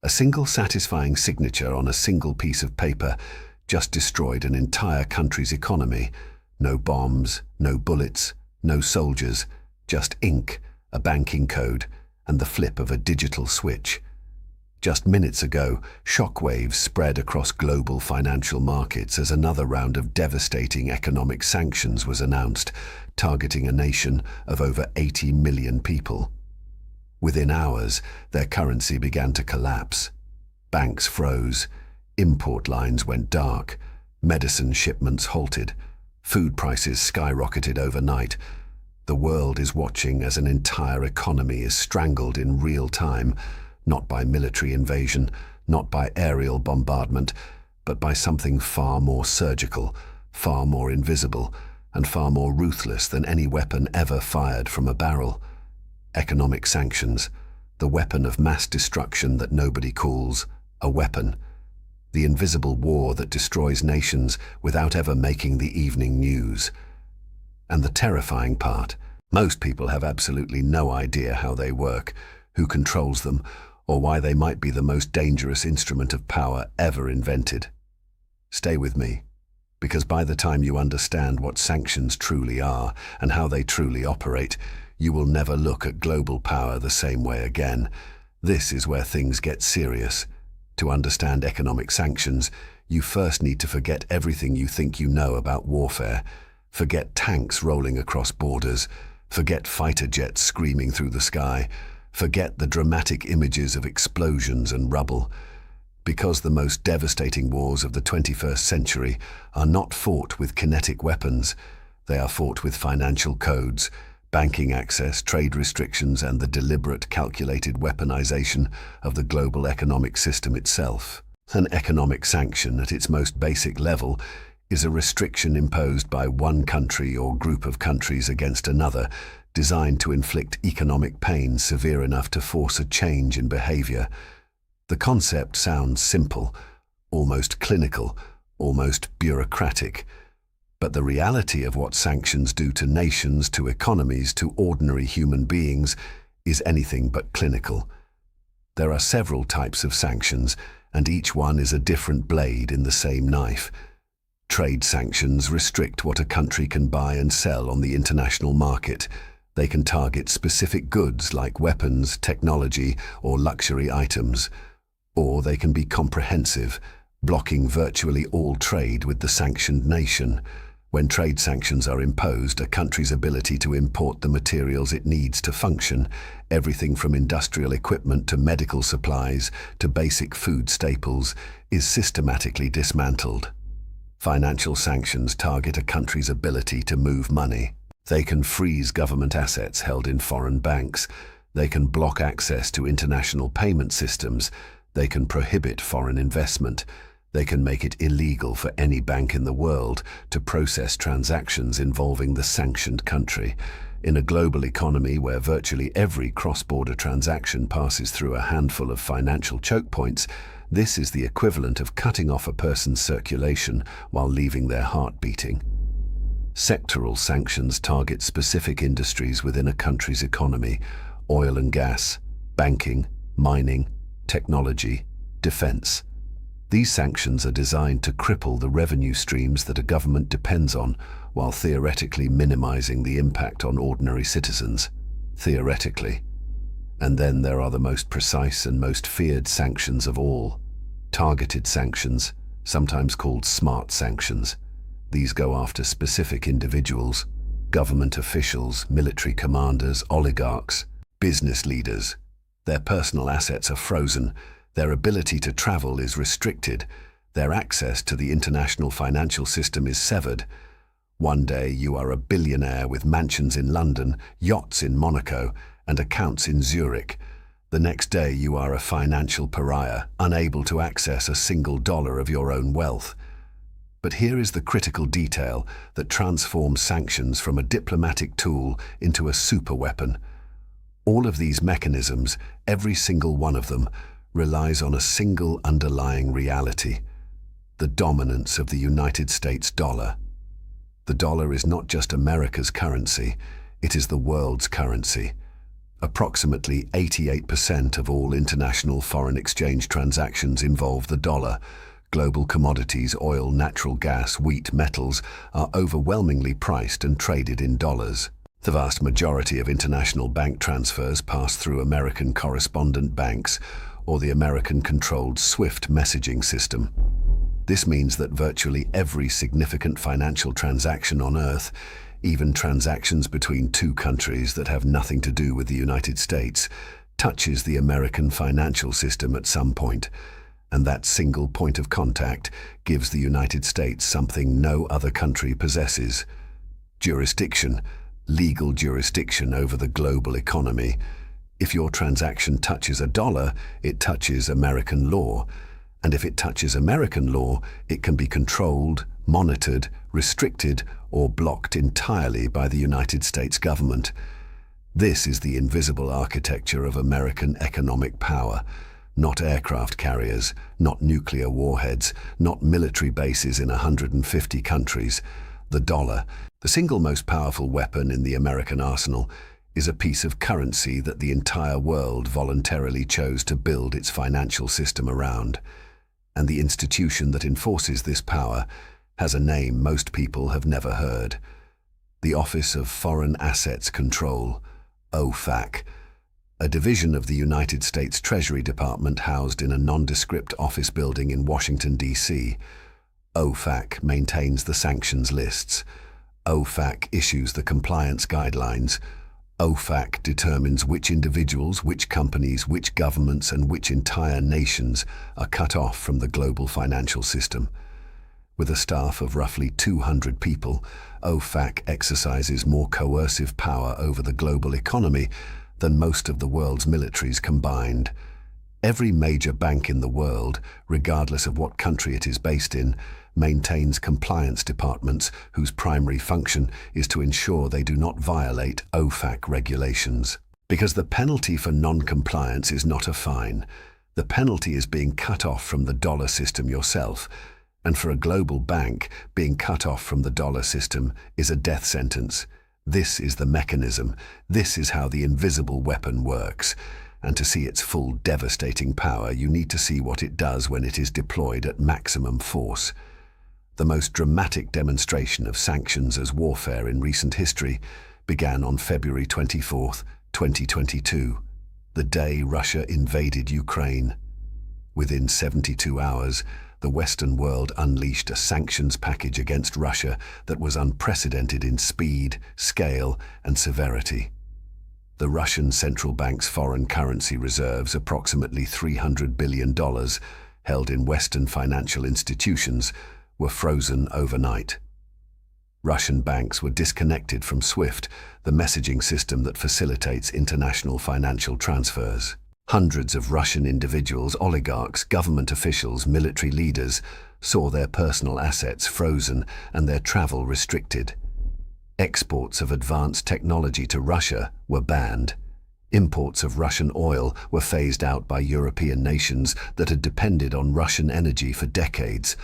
A single satisfying signature on a single piece of paper just destroyed an entire country's economy. No bombs, no bullets, no soldiers, just ink, a banking code, and the flip of a digital switch. Just minutes ago, shockwaves spread across global financial markets as another round of devastating economic sanctions was announced, targeting a nation of over 80 million people. Within hours, their currency began to collapse. Banks froze, import lines went dark, medicine shipments halted, food prices skyrocketed overnight. The world is watching as an entire economy is strangled in real time, not by military invasion, not by aerial bombardment, but by something far more surgical, far more invisible, and far more ruthless than any weapon ever fired from a barrel. Economic sanctions, the weapon of mass destruction that nobody calls a weapon. The invisible war that destroys nations without ever making the evening news. And the terrifying part, most people have absolutely no idea how they work, who controls them, or why they might be the most dangerous instrument of power ever invented. Stay with me, because by the time you understand what sanctions truly are and how they truly operate, you will never look at global power the same way again. This is where things get serious. To understand economic sanctions, you first need to forget everything you think you know about warfare. Forget tanks rolling across borders. Forget fighter jets screaming through the sky. Forget the dramatic images of explosions and rubble. Because the most devastating wars of the 21st century are not fought with kinetic weapons. They are fought with financial codes, banking access, trade restrictions, and the deliberate, calculated weaponization of the global economic system itself. An economic sanction at its most basic level is a restriction imposed by one country or group of countries against another, designed to inflict economic pain severe enough to force a change in behavior. The concept sounds simple, almost clinical, almost bureaucratic. But the reality of what sanctions do to nations, to economies, to ordinary human beings is anything but clinical. There are several types of sanctions, and each one is a different blade in the same knife. Trade sanctions restrict what a country can buy and sell on the international market. They can target specific goods like weapons, technology, or luxury items. Or they can be comprehensive, blocking virtually all trade with the sanctioned nation. When trade sanctions are imposed, a country's ability to import the materials it needs to function, everything from industrial equipment to medical supplies to basic food staples, is systematically dismantled. Financial sanctions target a country's ability to move money. They can freeze government assets held in foreign banks. They can block access to international payment systems. They can prohibit foreign investment. They can make it illegal for any bank in the world to process transactions involving the sanctioned country. In a global economy where virtually every cross-border transaction passes through a handful of financial choke points, this is the equivalent of cutting off a person's circulation while leaving their heart beating. Sectoral sanctions target specific industries within a country's economy: oil and gas, banking, mining, technology, defense. These sanctions are designed to cripple the revenue streams that a government depends on, while theoretically minimizing the impact on ordinary citizens. Theoretically. And then there are the most precise and most feared sanctions of all: targeted sanctions, sometimes called smart sanctions. These go after specific individuals, government officials, military commanders, oligarchs, business leaders. Their personal assets are frozen, their ability to travel is restricted, their access to the international financial system is severed. One day you are a billionaire with mansions in London, yachts in Monaco, and accounts in Zurich. The next day you are a financial pariah, unable to access a single dollar of your own wealth. But here is the critical detail that transforms sanctions from a diplomatic tool into a superweapon. All of these mechanisms, every single one of them, relies on a single underlying reality: the dominance of the United States dollar. The dollar is not just America's currency, it is the world's currency. Approximately 88% of all international foreign exchange transactions involve the dollar. Global commodities, oil, natural gas, wheat, metals are overwhelmingly priced and traded in dollars. The vast majority of international bank transfers pass through American correspondent banks or the American-controlled SWIFT messaging system. This means that virtually every significant financial transaction on Earth, even transactions between two countries that have nothing to do with the United States, touches the American financial system at some point. And that single point of contact gives the United States something no other country possesses: jurisdiction, legal jurisdiction over the global economy. If your transaction touches a dollar, it touches American law. And if it touches American law, it can be controlled, monitored, restricted, or blocked entirely by the United States government. This is the invisible architecture of American economic power. Not aircraft carriers, not nuclear warheads, not military bases in 150 countries. The dollar, the single most powerful weapon in the American arsenal, is a piece of currency that the entire world voluntarily chose to build its financial system around. And the institution that enforces this power has a name most people have never heard: the Office of Foreign Assets Control, OFAC. A division of the United States Treasury Department housed in a nondescript office building in Washington, D.C. OFAC maintains the sanctions lists. OFAC issues the compliance guidelines. OFAC determines which individuals, which companies, which governments, and which entire nations are cut off from the global financial system. With a staff of roughly 200 people, OFAC exercises more coercive power over the global economy than most of the world's militaries combined. Every major bank in the world, regardless of what country it is based in, maintains compliance departments whose primary function is to ensure they do not violate OFAC regulations. Because the penalty for non-compliance is not a fine. The penalty is being cut off from the dollar system yourself. And for a global bank, being cut off from the dollar system is a death sentence. This is the mechanism. This is how the invisible weapon works. And to see its full devastating power, you need to see what it does when it is deployed at maximum force. The most dramatic demonstration of sanctions as warfare in recent history began on February 24, 2022, the day Russia invaded Ukraine. Within 72 hours, the Western world unleashed a sanctions package against Russia that was unprecedented in speed, scale, and severity. The Russian central bank's foreign currency reserves, approximately $300 billion, held in Western financial institutions, were frozen overnight. Russian banks were disconnected from SWIFT, the messaging system that facilitates international financial transfers. Hundreds of Russian individuals, oligarchs, government officials, military leaders saw their personal assets frozen and their travel restricted. Exports of advanced technology to Russia were banned. Imports of Russian oil were phased out by European nations that had depended on Russian energy for decades.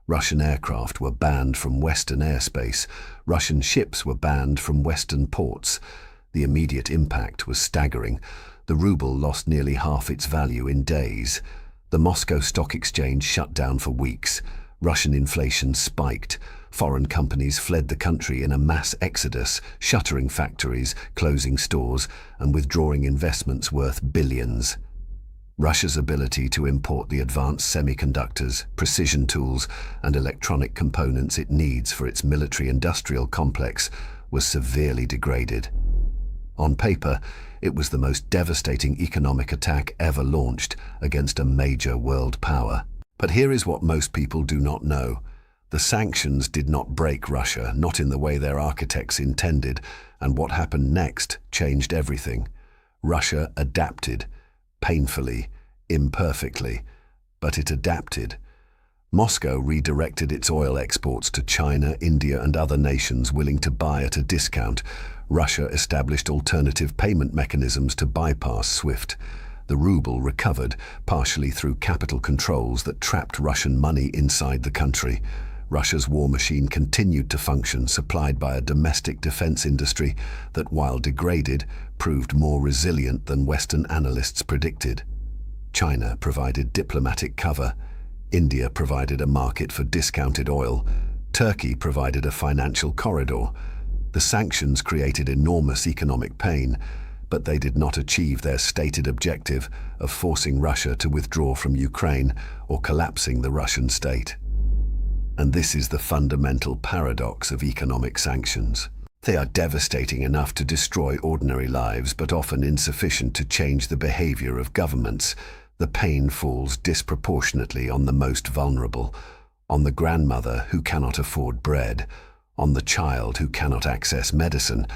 Russian aircraft were banned from Western airspace. Russian ships were banned from Western ports. The immediate impact was staggering. The ruble lost nearly half its value in days. The Moscow Stock Exchange shut down for weeks. Russian inflation spiked. Foreign companies fled the country in a mass exodus, shuttering factories, closing stores, and withdrawing investments worth billions. Russia's ability to import the advanced semiconductors, precision tools, and electronic components it needs for its military-industrial complex was severely degraded. On paper, it was the most devastating economic attack ever launched against a major world power. But here is what most people do not know. The sanctions did not break Russia, not in the way their architects intended, and what happened next changed everything. Russia adapted, painfully, imperfectly, but it adapted. Moscow redirected its oil exports to China, India, and other nations willing to buy at a discount. Russia established alternative payment mechanisms to bypass SWIFT. The ruble recovered, partially through capital controls that trapped Russian money inside the country. Russia's war machine continued to function, supplied by a domestic defense industry that, while degraded, proved more resilient than Western analysts predicted. China provided diplomatic cover. India provided a market for discounted oil. Turkey provided a financial corridor. The sanctions created enormous economic pain, but they did not achieve their stated objective of forcing Russia to withdraw from Ukraine or collapsing the Russian state. And this is the fundamental paradox of economic sanctions. They are devastating enough to destroy ordinary lives, but often insufficient to change the behavior of governments. The pain falls disproportionately on the most vulnerable, on the grandmother who cannot afford bread, on the child who cannot access medicine,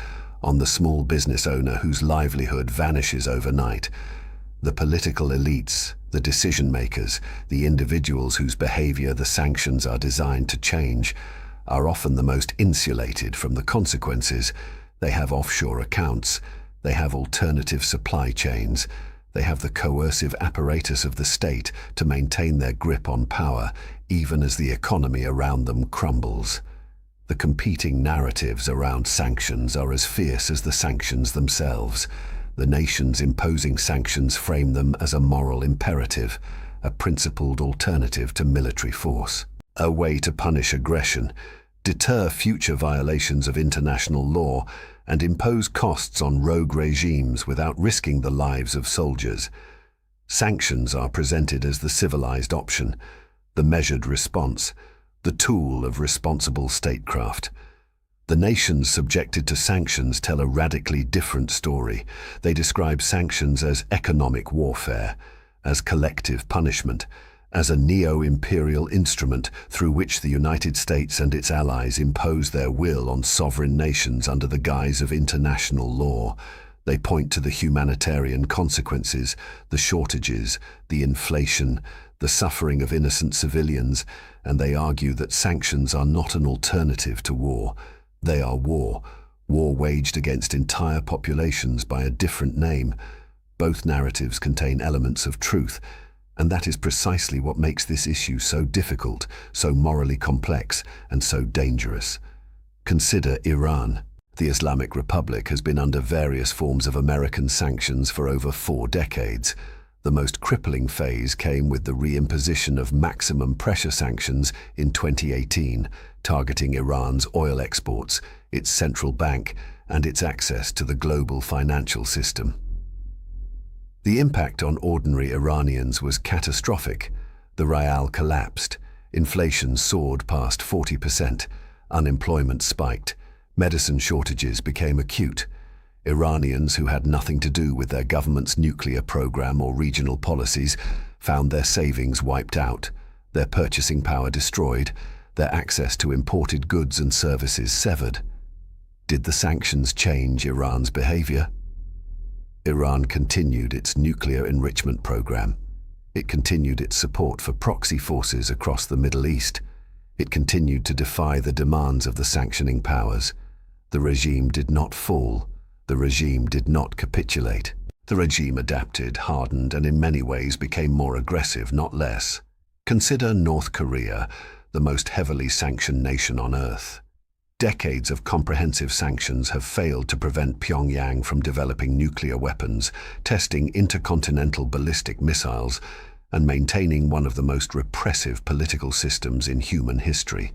on the small business owner whose livelihood vanishes overnight. The political elites, the decision-makers, the individuals whose behavior the sanctions are designed to change, are often the most insulated from the consequences. They have offshore accounts, they have alternative supply chains, they have the coercive apparatus of the state to maintain their grip on power, even as the economy around them crumbles. The competing narratives around sanctions are as fierce as the sanctions themselves. The nations imposing sanctions frame them as a moral imperative, a principled alternative to military force, a way to punish aggression, deter future violations of international law, and impose costs on rogue regimes without risking the lives of soldiers. Sanctions are presented as the civilized option, the measured response, the tool of responsible statecraft. The nations subjected to sanctions tell a radically different story. They describe sanctions as economic warfare, as collective punishment, as a neo-imperial instrument through which the United States and its allies impose their will on sovereign nations under the guise of international law. They point to the humanitarian consequences, the shortages, the inflation, the suffering of innocent civilians, and they argue that sanctions are not an alternative to war. They are war waged against entire populations by a different name. Both narratives contain elements of truth, and that is precisely what makes this issue so difficult, so morally complex, and so dangerous. Consider Iran. The Islamic Republic has been under various forms of American sanctions for over 4 decades. The most crippling phase came with the reimposition of maximum pressure sanctions in 2018, targeting Iran's oil exports, its central bank, and its access to the global financial system. The impact on ordinary Iranians was catastrophic. The rial collapsed, inflation soared past 40%, unemployment spiked, medicine shortages became acute. Iranians who had nothing to do with their government's nuclear program or regional policies found their savings wiped out, their purchasing power destroyed, their access to imported goods and services severed. Did the sanctions change Iran's behavior? Iran continued its nuclear enrichment program. It continued its support for proxy forces across the Middle East. It continued to defy the demands of the sanctioning powers. The regime did not fall. The regime did not capitulate. The regime adapted, hardened, and in many ways became more aggressive, not less. Consider North Korea, the most heavily sanctioned nation on Earth. Decades of comprehensive sanctions have failed to prevent Pyongyang from developing nuclear weapons, testing intercontinental ballistic missiles, and maintaining one of the most repressive political systems in human history.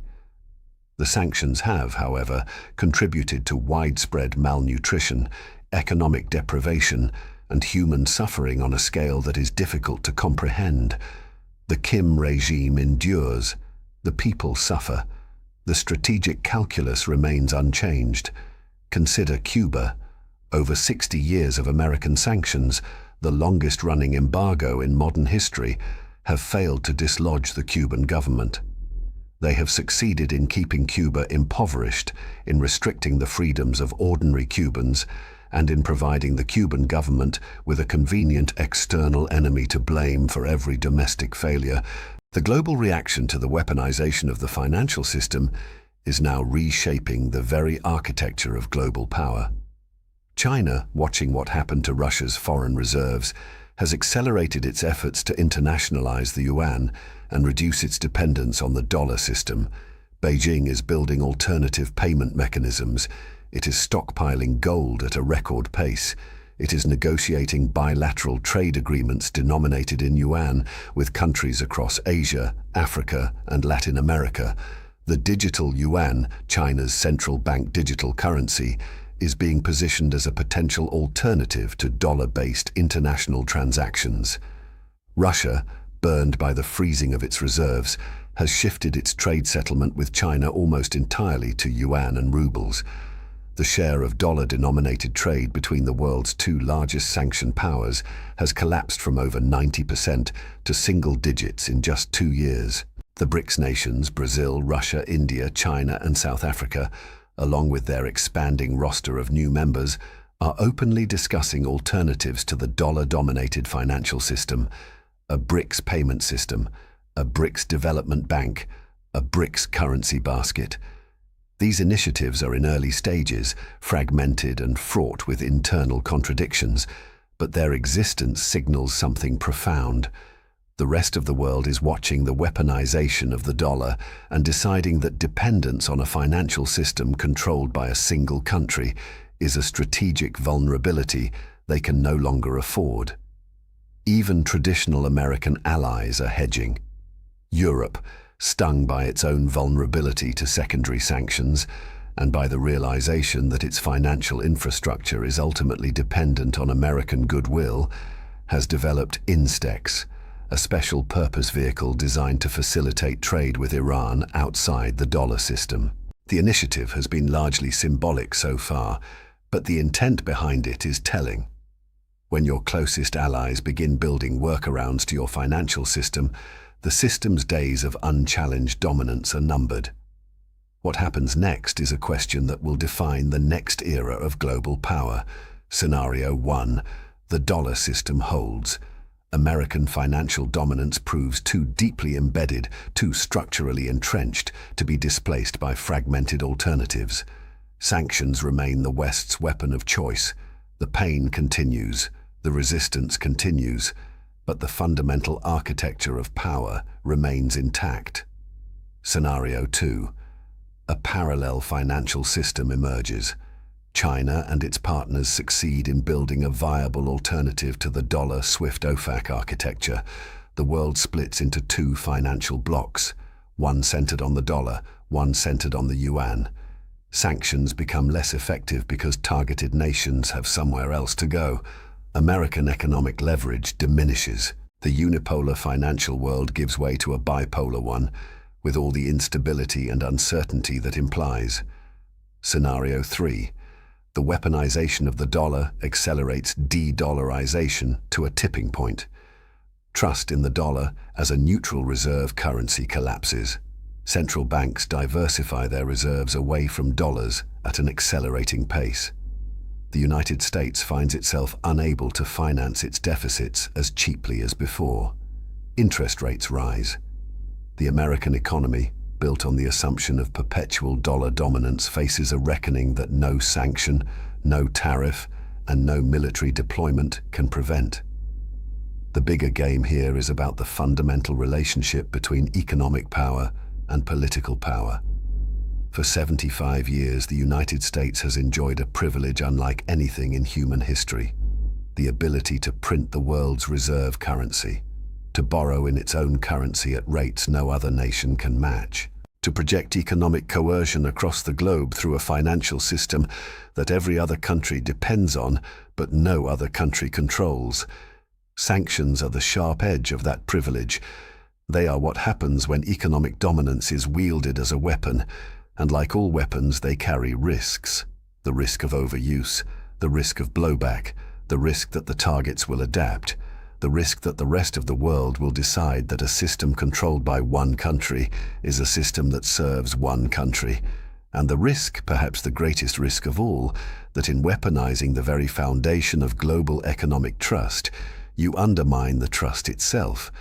The sanctions have, however, contributed to widespread malnutrition, economic deprivation, and human suffering on a scale that is difficult to comprehend. The Kim regime endures. The people suffer. The strategic calculus remains unchanged. Consider Cuba. Over 60 years of American sanctions, the longest-running embargo in modern history, have failed to dislodge the Cuban government. They have succeeded in keeping Cuba impoverished, in restricting the freedoms of ordinary Cubans, and in providing the Cuban government with a convenient external enemy to blame for every domestic failure. The global reaction to the weaponization of the financial system is now reshaping the very architecture of global power. China, watching what happened to Russia's foreign reserves, has accelerated its efforts to internationalize the yuan and reduce its dependence on the dollar system. Beijing is building alternative payment mechanisms. It is stockpiling gold at a record pace. It is negotiating bilateral trade agreements denominated in yuan with countries across Asia, Africa, and Latin America. The digital yuan, China's central bank digital currency, is being positioned as a potential alternative to dollar-based international transactions. Russia, burned by the freezing of its reserves, has shifted its trade settlement with China almost entirely to yuan and rubles. The share of dollar-denominated trade between the world's two largest sanctioned powers has collapsed from over 90% to single digits in just 2 years. The BRICS nations, Brazil, Russia, India, China, and South Africa, along with their expanding roster of new members, are openly discussing alternatives to the dollar-dominated financial system: a BRICS payment system, a BRICS development bank, a BRICS currency basket. These initiatives are in early stages, fragmented and fraught with internal contradictions, but their existence signals something profound. The rest of the world is watching the weaponization of the dollar and deciding that dependence on a financial system controlled by a single country is a strategic vulnerability they can no longer afford. Even traditional American allies are hedging. Europe, stung by its own vulnerability to secondary sanctions and by the realization that its financial infrastructure is ultimately dependent on American goodwill, has developed INSTEX, a special purpose vehicle designed to facilitate trade with Iran outside the dollar system. The initiative has been largely symbolic so far, but the intent behind it is telling. When your closest allies begin building workarounds to your financial system, the system's days of unchallenged dominance are numbered. What happens next is a question that will define the next era of global power. Scenario 1. The dollar system holds. American financial dominance proves too deeply embedded, too structurally entrenched, to be displaced by fragmented alternatives. Sanctions remain the West's weapon of choice. The pain continues, the resistance continues, but the fundamental architecture of power remains intact. Scenario 2. A parallel financial system emerges. China and its partners succeed in building a viable alternative to the dollar SWIFT OFAC architecture. The world splits into two financial blocks, one centered on the dollar, one centered on the yuan. Sanctions become less effective because targeted nations have somewhere else to go. American economic leverage diminishes. The unipolar financial world gives way to a bipolar one, with all the instability and uncertainty that implies. Scenario 3. The weaponization of the dollar accelerates de-dollarization to a tipping point. Trust in the dollar as a neutral reserve currency collapses. Central banks diversify their reserves away from dollars at an accelerating pace. The United States finds itself unable to finance its deficits as cheaply as before. Interest rates rise. The American economy, built on the assumption of perpetual dollar dominance, faces a reckoning that no sanction, no tariff, and no military deployment can prevent. The bigger game here is about the fundamental relationship between economic power and political power. For 75 years, the United States has enjoyed a privilege unlike anything in human history: the ability to print the world's reserve currency, to borrow in its own currency at rates no other nation can match, to project economic coercion across the globe through a financial system that every other country depends on, but no other country controls. Sanctions are the sharp edge of that privilege. They are what happens when economic dominance is wielded as a weapon, and like all weapons, they carry risks. The risk of overuse, the risk of blowback, the risk that the targets will adapt, the risk that the rest of the world will decide that a system controlled by one country is a system that serves one country, and the risk, perhaps the greatest risk of all, that in weaponizing the very foundation of global economic trust, you undermine the trust itself,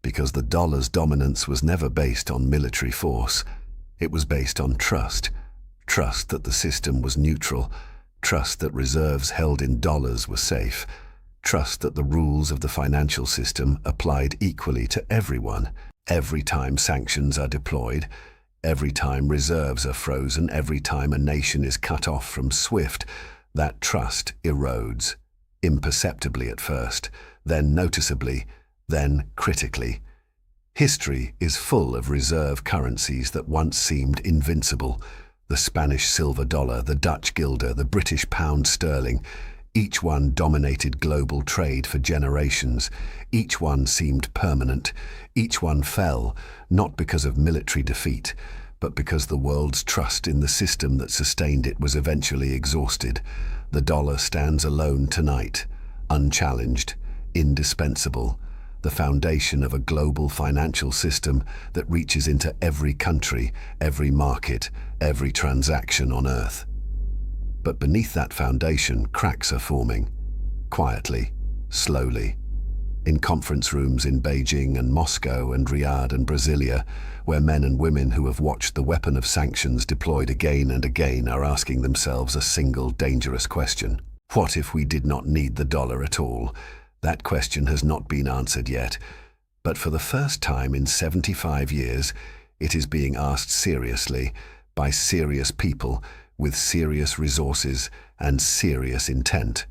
because the dollar's dominance was never based on military force. It was based on trust. Trust that the system was neutral. Trust that reserves held in dollars were safe. Trust that the rules of the financial system applied equally to everyone. Every time sanctions are deployed, every time reserves are frozen, every time a nation is cut off from SWIFT, that trust erodes, imperceptibly at first, then noticeably, then critically. History is full of reserve currencies that once seemed invincible. The Spanish silver dollar, the Dutch guilder, the British pound sterling. Each one dominated global trade for generations. Each one seemed permanent. Each one fell, not because of military defeat, but because the world's trust in the system that sustained it was eventually exhausted. The dollar stands alone tonight, unchallenged, indispensable, the foundation of a global financial system that reaches into every country, every market, every transaction on Earth. But beneath that foundation, cracks are forming, quietly, slowly. In conference rooms in Beijing and Moscow and Riyadh and Brasilia, where men and women who have watched the weapon of sanctions deployed again and again are asking themselves a single dangerous question. What if we did not need the dollar at all? That question has not been answered yet, but for the first time in 75 years, it is being asked seriously by serious people with serious resources and serious intent.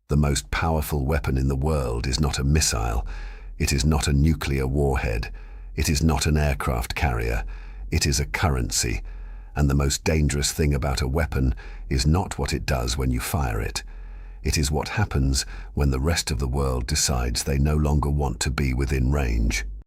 The most powerful weapon in the world is not a missile, it is not a nuclear warhead, it is not an aircraft carrier, it is a currency, and the most dangerous thing about a weapon is not what it does when you fire it. It is what happens when the rest of the world decides they no longer want to be within range.